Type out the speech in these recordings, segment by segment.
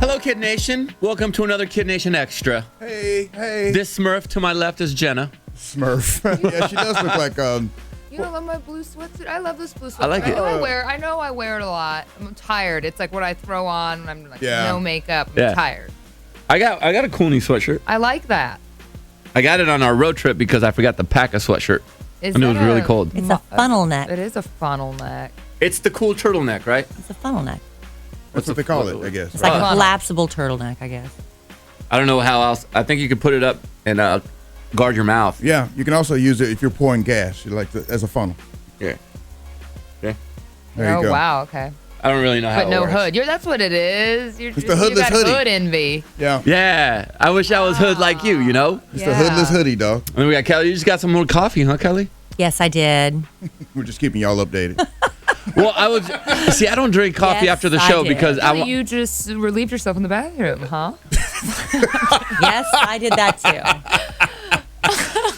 Hello, Kid Nation. Welcome to another KiddNation Extra. Hey. This Smurf to my left is Jenna. Smurf. Yeah, she does look like You don't love my blue sweatsuit? I love this blue sweatsuit. I like it. I know I wear it a lot. I'm tired. It's like what I throw on when I'm like no makeup. I'm tired. I got a cool new sweatshirt. I like that. I got it on our road trip because I forgot to pack a sweatshirt. And it was really cold. It's a funnel neck. It is a funnel neck. It's the cool turtleneck, right? It's a funnel neck. That's what they call it, I guess. It's like a collapsible turtleneck, I guess. I don't know how else. I think you could put it up and guard your mouth. Yeah, you can also use it if you're pouring gas, as a funnel. Yeah. There you go. Wow. Okay. I don't really know how. But no it works. hood. That's what it is. It's the hoodless you got hoodie. hood envy. Yeah. Yeah. I wish I was hood like you. You know. It's the hoodless hoodie, dog. And then we got Kelly. You just got some more coffee, huh, Kelly? Yes, I did. We're just keeping y'all updated. Well, I don't drink coffee Yes, after the I show did. because So you just relieved yourself in the bathroom, huh? Yes, I did that too.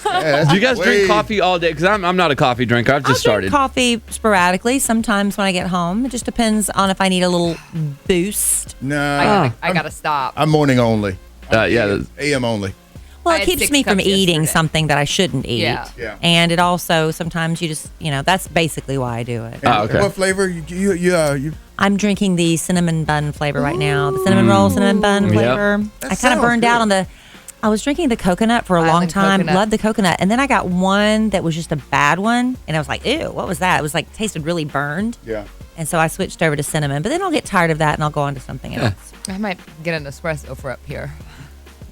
Yeah, do you guys drink coffee all day? Because I'm not a coffee drinker. I've just started. Drink coffee sporadically. Sometimes when I get home, it just depends on if I need a little boost. Nah. I gotta stop. I'm morning only. Yeah. AM only. Well, I it had keeps 6 me from cups eating yesterday. something that I shouldn't eat. Yeah. And it also sometimes you just that's basically why I do it. Oh, okay. What flavor? You I'm drinking the cinnamon bun flavor right now. The cinnamon roll cinnamon bun flavor. That I kind sounds of burned out good. on I was drinking the coconut for a long time. coconut. Loved the coconut. And then I got one that was just a bad one. And I was like, ew, what was that? It was like tasted really burned. Yeah. And so I switched over to cinnamon. But then I'll get tired of that and I'll go on to something else. I might get an espresso for up here.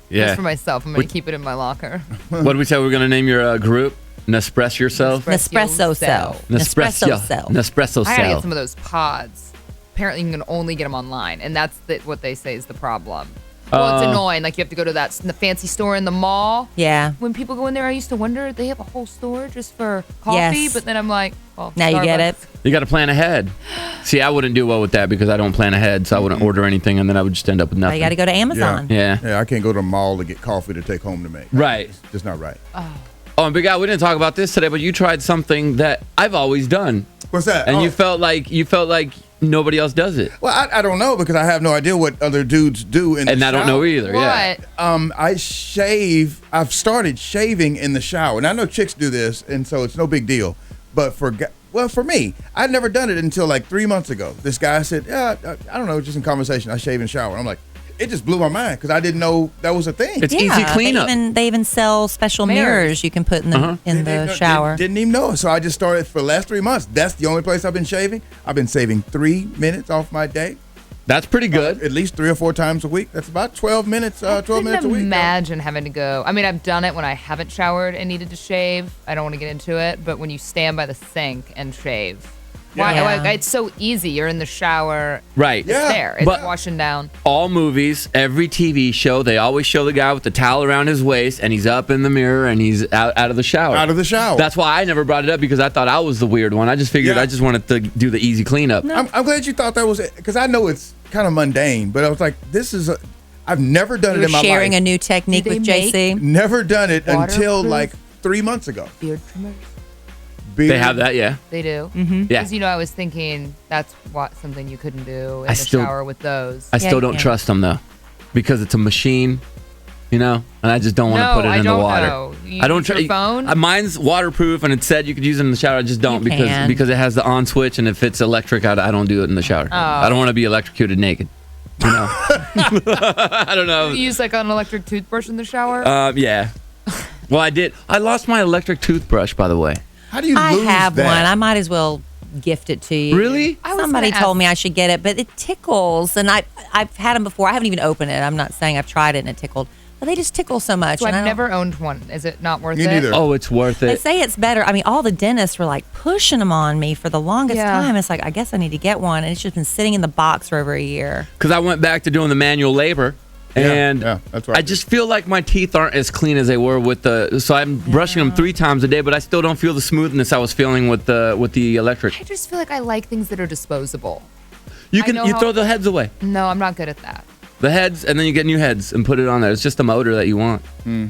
Yeah. Just for myself. I'm gonna keep it in my locker. What did we say? We're gonna name your group? Nespresso yourself. Nespresso cell. Nespresso cell. Nespresso I gotta cell. get some of those pods. Apparently, you can only get them online, and that's what they say is the problem. Well, it's annoying. Like you have to go to the fancy store in the mall. Yeah. When people go in there, I used to wonder they have a whole store just for coffee. Yes. But then I'm like, well, Now you get Starbucks. it. You got to plan ahead. See, I wouldn't do well with that because I don't plan ahead, so I wouldn't order anything, and then I would just end up with Now nothing. you got to go to Amazon. Yeah. Yeah, I can't go to the mall to get coffee to take home to make. Right. It's just not right. Oh, and Big Guy, we didn't talk about this today, but you tried something that I've always done, What's that? and you felt like nobody else does it, Well, I don't know because I have no idea what other dudes do in the and I don't know either. Yeah. What? I shave. I've started shaving in the shower, and I know chicks do this, and so it's no big deal. But for me, I'd never done it until like 3 months ago. This guy said, "Yeah, I don't know, just in conversation, I shave in the shower." I'm like, it just blew my mind because I didn't know that was a thing. It's easy cleanup. They even sell special mirrors you can put in the shower. Didn't even know. So I just started for the last 3 months. That's the only place I've been shaving. I've been saving 3 minutes off my day. That's pretty good. At least 3 or 4 times a week. That's about 12 minutes. 12 minutes a week. Imagine having to go. I mean, I've done it when I haven't showered and needed to shave. I don't want to get into it, but when you stand by the sink and shave, it's so easy. You're in the shower. Right. It's there. It's But- washing down. All movies, every TV show, they always show the guy with the towel around his waist, and he's up in the mirror, and he's out of the shower. Out of the shower. That's why I never brought it up because I thought I was the weird one. I just figured Yeah. I just wanted to do the easy cleanup. I'm glad you thought that was it because I know it's kind of mundane, but I was like, I've never done it in my life. Sharing a new technique Do they with JC. Never done it until Waterproof? like 3 months ago. Beard trimmers. They have that, yeah. They do. Mm-hmm. Yeah. Because, I was thinking that's something you couldn't do in I the still- shower with those. I still you don't can. trust them though, because it's a machine, and I just don't want to No, put it I in the don't water. know. You I don't use your phone? Mine's waterproof, and it said you could use it in the shower. I just don't You can. because it has the on switch, and if it's electric, I don't do it in the shower. I don't want to be electrocuted naked. I don't know. You use like an electric toothbrush in the shower? Yeah. Well, I did. I lost my electric toothbrush, by the way. How do you I lose have that? one. I might as well gift it to you. Really? I was Somebody gonna told ask- me I should get it, but it tickles. And I've had them before. I haven't even opened it. I'm not saying I've tried it and it tickled. But they just tickle so much. So and I I've don't- never owned one. Is it not worth Me it? neither. Oh, it's worth They it. say it's better. I mean, all the dentists were like pushing them on me for the longest Yeah. time. It's like, I guess I need to get one. And it's just been sitting in the box for over a year. Because I went back to doing the manual labor. And yeah, that's right. I just feel like my teeth aren't as clean as they were with the. So I'm brushing them 3 times a day, but I still don't feel the smoothness I was feeling with the electric. I just feel like I like things that are disposable. You I know how- throw the heads away, No, I'm not good at that. the heads, and then you get new heads and put it on there. It's just the motor that you want. Yeah, You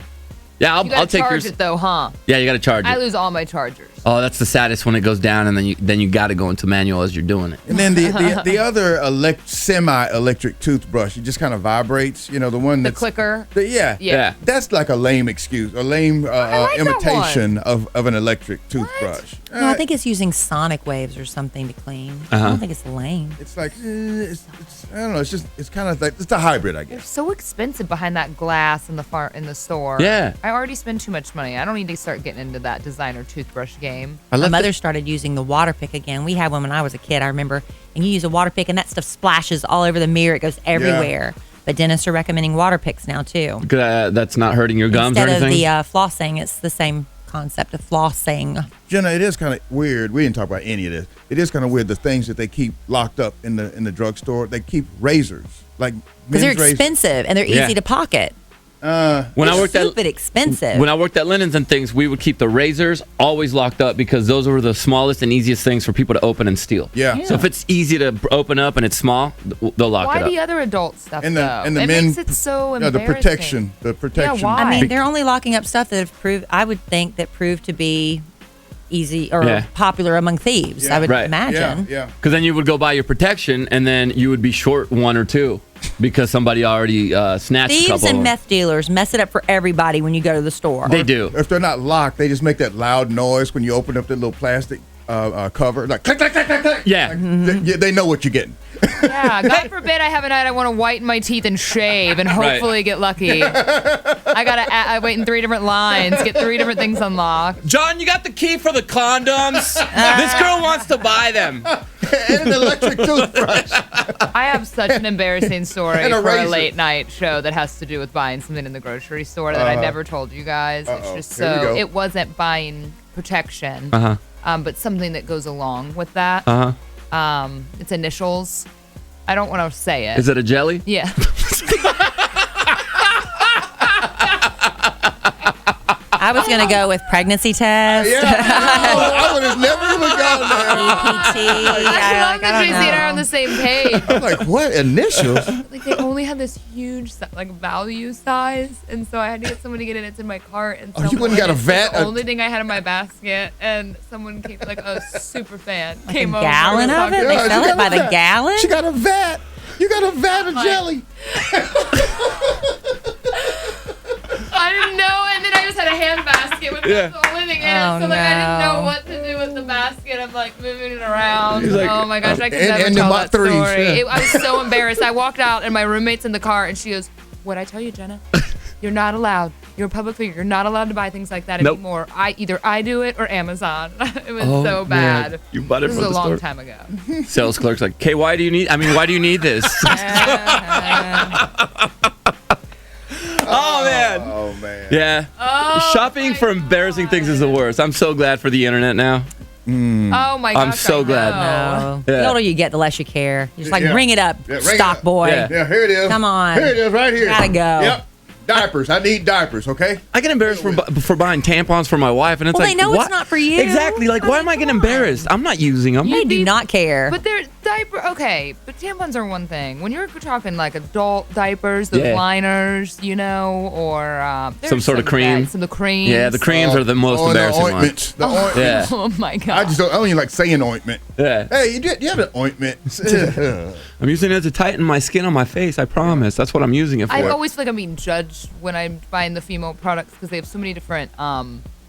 I'll gotta take charge yours. it though, huh? Yeah, you got to charge I it. lose all my chargers. Oh, that's the saddest when it goes down, and then you got to go into manual as you're doing it. And then the other semi-electric toothbrush, it just kind of vibrates. You know, the one The that's clicker. Yeah. That's like a lame excuse, a lame like that imitation of an electric toothbrush. No, I think it's using sonic waves or something to clean. I don't think it's lame. It's like I don't know. It's kind of like it's a hybrid, I They're guess. so expensive behind that glass in the store. Yeah. I already spend too much money. I don't need to start getting into that designer toothbrush game. My mother started using the water pick again. We had one when I was a kid, I remember. And you use a water pick, and that stuff splashes all over the mirror. It goes everywhere. But dentists are recommending water picks now, too. That's not hurting your gums Instead or anything? of the flossing, it's the same concept of flossing. Jenna, it is kind of weird. We didn't talk about any of this. It is kind of weird the things that they keep locked up in the drugstore. They keep razors, like Because they're men's razors. expensive and they're easy to pocket. when I worked Stupid expensive. When I worked at Linens and things, we would keep the razors always locked up because those were the smallest and easiest things for people to open and steal. Yeah. So if it's easy to open up and it's small, they'll lock Why it up. the other adult stuff, And though? the it men, makes it so no, embarrassing. the protection. why? I mean, they're only locking up stuff that have proved, I would think, that proved to be easy or popular among thieves. Yeah. I would Right. imagine. Yeah. Because then you would go buy your protection and then you would be short one or two because somebody already snatched a Thieves couple. and of them. meth dealers mess it up for everybody when you go to the store. They do. If they're not locked, they just make that loud noise when you open up the little plastic cover, like click, click, click, click, click. Yeah. They know what you're getting. Yeah, God forbid I have a night I want to whiten my teeth and shave and hopefully get lucky. I wait in 3 different lines, get 3 different things unlocked. John, you got the key for the condoms? This girl wants to buy them. And an electric toothbrush. I have such an embarrassing story And a for a razor. late night show that has to do with buying something in the grocery store that I never told you guys. It's just Here we so go. it wasn't buying protection, but something that goes along with that. It's initials. I don't want to say it. Is it a jelly? Yeah. I was going to go with pregnancy test. Yeah, I would have never even gone there. EPT. I love that don't Tracy and I are know. on the same page. I'm like, what initials? Like they only had this huge value size, and so I had to get someone to get it. It's in my cart, and you wouldn't got a vat? The only thing I had in my basket, and someone came, like a super fan, Like came a over. gallon and of it? talked They to me. sell she it by got a the vat. gallon? She got a vat. You got a vat of Like- jelly. I didn't know, and then I just had a hand basket with the only thing in it. Oh, So I didn't no. know what to do with the basket. I'm like moving it around. He's like, Oh my gosh, I could and- never and tell the that threes, story. yeah. I was so embarrassed. I walked out, and my roommate's in the car, and she goes, "What'd I tell you, Jenna? You're not allowed. You're a public figure. You're not allowed to buy things like that Nope. anymore. Either I do it or Amazon." It was Oh, so man. bad. You bought it This from was a the long store? time ago. Sales clerk's like, "Okay, why do you need this?" Oh man. Oh man. Yeah. Shopping for embarrassing things is the worst. I'm so glad for the internet now. Oh my gosh. I'm so glad. No. Yeah. The older you get, the less you care. You're just like, Yeah. bring it up, Yeah, bring it stock up. boy. Yeah. Yeah, here it is. Come on. Here it is, right here. Gotta go. Yep. Diapers. I need diapers. Okay. I get embarrassed for buying tampons for my wife, and it's Well, like, they know it's what? not for you. Exactly. Like, why am I getting embarrassed? I'm not using them. They do not care. But they're okay, but tampons are one thing. When you're talking like adult diapers, those Yeah. liners, or there's Some sort of cream. Some of the creams. Yeah, the creams are the most and embarrassing the ointment. ones. The ointment. Yeah. Oh my I god. just don't. I don't even like saying ointment. Yeah. Hey, do you have an ointment? I'm using it to tighten my skin on my face. I promise. That's what I'm using it for. I always feel like I'm being judged when I'm buying the female products because they have so many different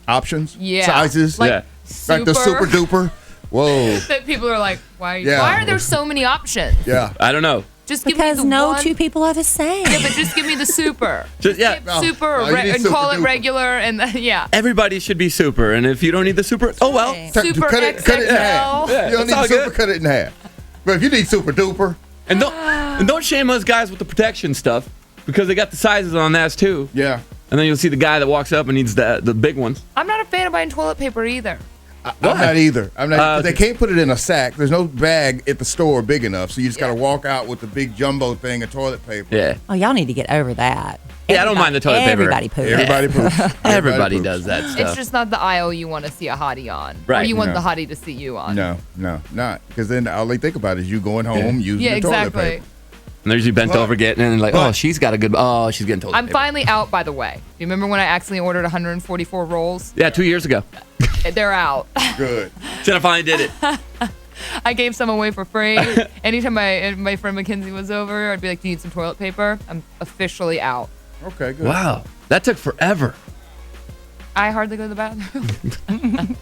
Options. yeah Sizes. like Yeah. Like the super duper. Whoa. that people are like, why Yeah. are there so many options? Yeah. I don't know. Just give because me the no one. two people are the same. Yeah, but just give me the super. Just yeah. Skip No. super No, or you need and super call it duper. regular and yeah. Everybody should be super, and if you don't need the super, oh well. Right. Super cut it in half. XXL. Yeah, You don't it's need all super, good. cut it in half. But if you need super duper, And don't shame us guys with the protection stuff because they got the sizes on that too. yeah. And then you'll see the guy that walks up and needs the big ones. I'm not a fan of buying toilet paper either. I'm not either. I'm not. 'cause they can't put it in a sack. There's no bag at the store big enough, so you just got to walk out with the big jumbo thing of toilet paper. Yeah. Oh, y'all need to get over that. Yeah, I don't mind the toilet paper. Everybody poops. Everybody poops. Everybody poops. does that It's stuff. just not the aisle you want to see a hottie on. Or Right. you want No. the hottie to see you on. No, not because then all they think about is you going home using Yeah, the toilet exactly. paper. And they're usually bent over getting it and like, oh, she's got a good, she's getting toilet I'm paper. finally out, by the way. Do you remember when I accidentally ordered 144 rolls? Yeah, 2 years ago. They're out. Good. Jenna finally did it. I gave some away for free. Anytime my friend Mackenzie was over, I'd be like, "Do you need some toilet paper?" I'm officially out. Okay, good. Wow, that took forever. I hardly go to the bathroom.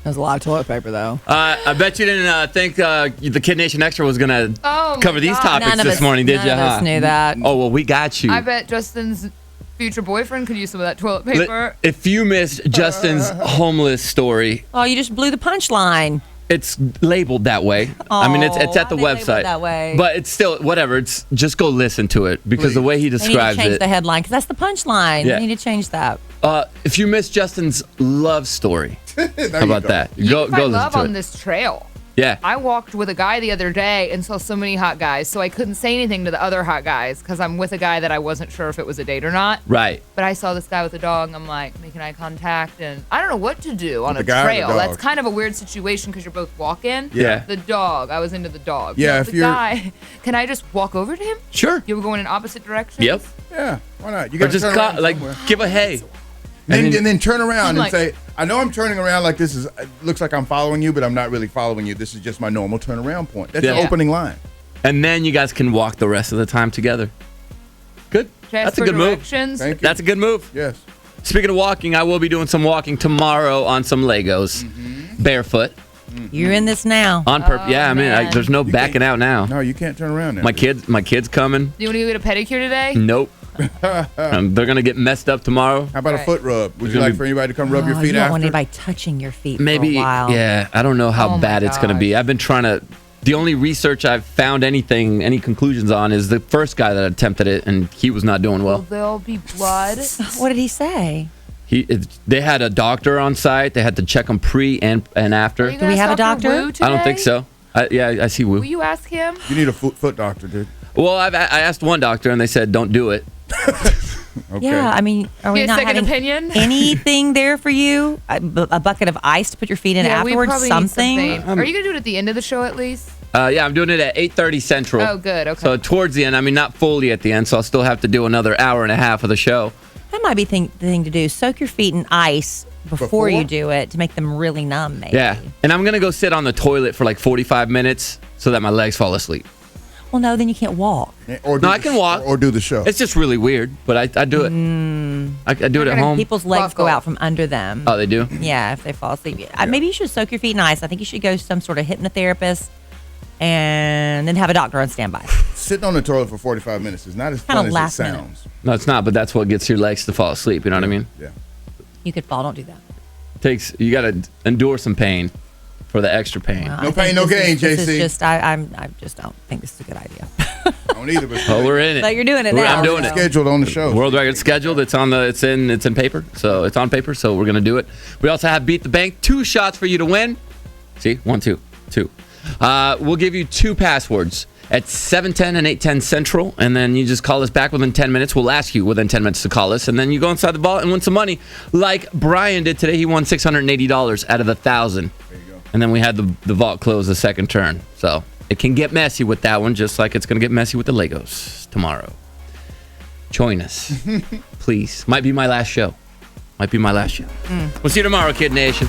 There's a lot of toilet paper, though. I bet you didn't think the KiddNation Extra was gonna Oh, my cover these God. topics None of this us- morning, did none you? of us Knew that. Oh well, we got you. I bet Justin's future boyfriend could use some of that toilet paper. If you missed Justin's homeless story, Oh, you just blew the punchline. it's labeled that way. I mean, it's at the why they label it website. that way? But it's still whatever. It's just go listen to it because the way he They need to describes change it. the headline because that's the punchline. Yeah. You need to change that. If you missed Justin's love story, how about that? You Go can find listen love to on it. this trail. Yeah. I walked with a guy the other day and saw so many hot guys, so I couldn't say anything to the other hot guys because I'm with a guy that I wasn't sure if it was a date or not. Right. But I saw this guy with a dog, and I'm like making eye contact, and I don't know what to do on With a the guy or the trail. dog? That's kind of a weird situation because you're both walking. Yeah. The dog, I was into the dog. Yeah, Now, if the you're- guy, can I just walk over to him? Sure. You were going in opposite directions. Yep. Yeah, why not? You Or got to just turn around like somewhere. give a hey. And then- then turn around and Like- say, I know I'm turning around like this is, it looks like I'm following you, but I'm not really following you. This is just my normal turnaround point. That's Yeah. the opening line. And then you guys can walk the rest of the time together. Good. Should I ask That's a for good move. directions? Thank you. That's a good move. Yes. Speaking of walking, I will be doing some walking tomorrow on some Legos, barefoot, You're in this now. on purpose. Yeah, I mean, man. there's no You backing can't- out now. No, you can't turn around now. My kids coming. Do you want to go get a pedicure today? Nope. They're gonna get messed up tomorrow. How about a Right. foot rub? Would you gonna like be- for anybody to come rub your Oh, feet you don't after? want anybody touching your feet Maybe. for a while. Yeah, I don't know how Oh my bad it's gonna be. gosh. I've been trying to. The only research I've found any conclusions on is the first guy that attempted it, and he was not doing Will well. there be blood? What did he say? They had a doctor on site. They had to check him pre and after. Are you Do we gonna have a ask Dr. doctor? Wu today? I don't think so. I see Woo. Will you ask him? You need a foot doctor, dude. Well, I asked one doctor, and they said don't do it. Okay. Yeah, I mean, are we Get a not second having opinion? anything there for you? A bucket of ice to put your feet in Yeah, we afterwards? probably Something? need something. Are you gonna do it at the end of the show at least? Yeah, I'm doing it at 8:30 Central. Oh, good. Okay. So towards the end, I mean, not fully at the end, so I'll still have to do another hour and a half of the show. That might be the thing to do. Soak your feet in ice before Before? you do it to make them really numb, maybe. Yeah, and I'm gonna go sit on the toilet for like 45 minutes so that my legs fall asleep. Well, no, then you can't walk. Or do No, I the can sh- walk. Or do the show. It's just really weird, but I do it. I do it at gonna- home. People's legs Buckle. go out from under them. Oh, they do. Yeah, if they fall asleep. Maybe you should soak your feet in ice. I think you should go to some sort of hypnotherapist and then have a doctor on standby. Sitting on the toilet for 45 minutes is not as Kinda fun as it last minute. sounds. No, it's not, but that's what gets your legs to fall asleep. You know what I mean? Yeah. You could fall. Don't do that. You got to endure some pain for the extra pain. Well, No I think pain, no this gain, This JC. is just, I just don't think this is a good idea. I don't either, but Oh, we're in it. But you're doing it I'm now. doing it. scheduled on the show. World record scheduled. It's in paper. So it's on paper. So we're gonna do it. We also have Beat the Bank. 2 shots for you to win. See, 1, 2, 2. We'll give you 2 passwords at 7:10 and 8:10 Central, and then you just call us back within 10 minutes. We'll ask you within 10 minutes to call us, and then you go inside the vault and win some money, like Brian did today. He won $680 out of 1,000. There you go. And then we had the vault close the second turn. So it can get messy with that one, just like it's going to get messy with the Legos tomorrow. Join us, please. Might be my last show. We'll see you tomorrow, Kid Nation.